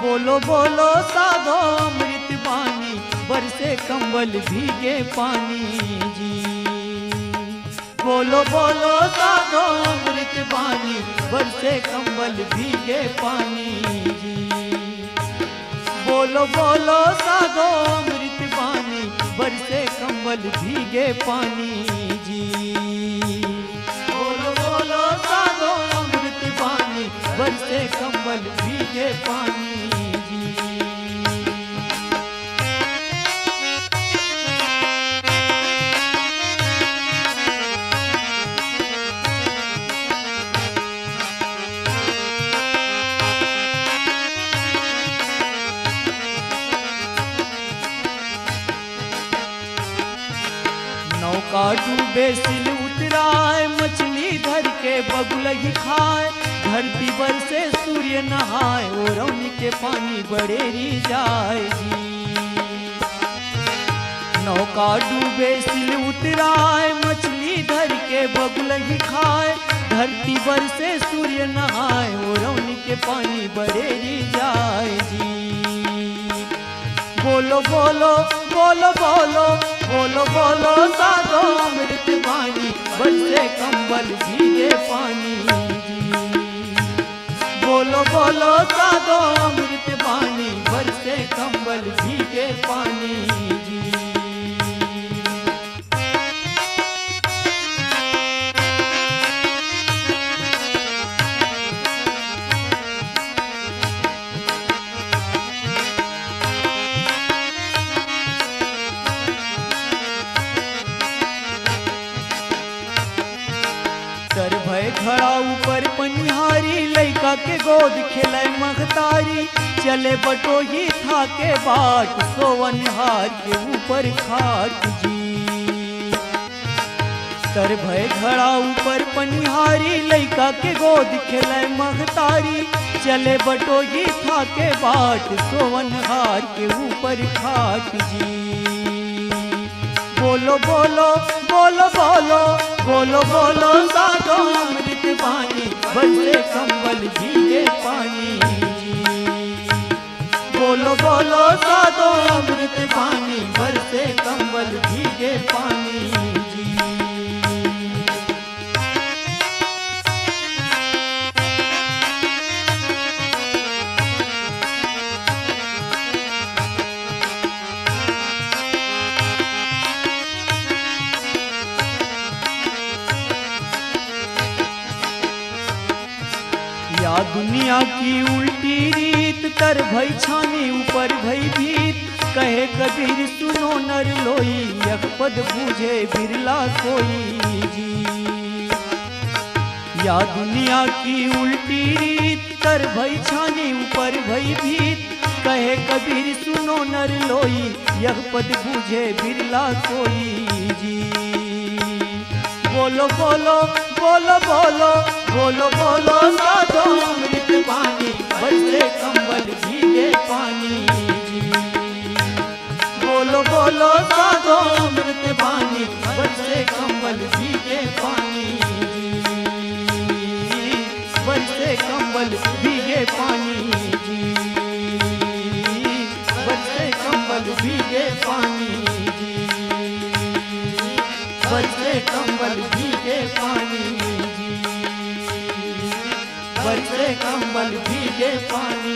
बोलो बोलो साधो अमृत पानी, बरसे कंबल भीगे पानी जी। बोलो बोलो साधो अमृत पानी, बरसे कंबल भीगे पानी जी। बोलो बोलो साधो अमृत पानी, बरसे कंबल भीगे पानी जी। बोलो बोलो साधो अमृत पानी, बरसे कंबल भीगे पानी जी। नौका डूबे सिल उतराए, मछली धर के बगुल ही खाए। धरती पर से सूर्य नहाए, ओरौनी के पानी बड़ेरी जाएगी। नौका डूबे सिल उतराए, मछली धर के बगुल ही खाए। धरती पर से सूर्य नहाए, ओरौनी के पानी बड़ेरी जाएगी। बोलो बोलो बोलो बोलो बोलो बोलो साधो अमृत पानी, बरसे कंबल भीगे पानी जी। बोलो बोलो साधो अमृत पानी, बरसे कंबल भीगे पानी जी। तर भय खड़ा ऊपर पनिहारी, लैका के गोद खेले मखतारी। चले बटोही था के बाट, सोवनहार के ऊपर खाट जी। तर भय खड़ा ऊपर पनिहारी, लैका के गोद खेले मखतारी। चले बटोही था के बाट, सोवनहार के ऊपर खाट जी। बोलो बोलो बोलो बोलो बोलो बोलो साधो अमृत पानी, बरसे कंबल भीगे पानी जी। बोलो बोलो साधो अमृत पानी, बरसे कंबल भीगे पानी जी। या दुनिया की उल्टी रीत, तर भई छानी ऊपर भई भीत। कहे कबीर सुनो नर लोई, यक पद बूझे बिरला कोई जी। या दुनिया की उल्टी रीत, तर भई छानी ऊपर भई भीत। कहे कबीर सुनो नर लोई, यक पद बूझे बिरला कोई जी। बोलो बोलो बोलो बोलो बोलो बोलो साधो अमृत पानी, बरसे कंबल भीगे पानी जी। बोलो बोलो साधो अमृत पानी, बरसे कंबल भीगे पानी जी। बरसे कंबल भीगे पानी जी। बरसे कंबल भीगे पानी जी। बरसे कंबल भीगे पानी जी। बरसे कंबल भीगे पानी।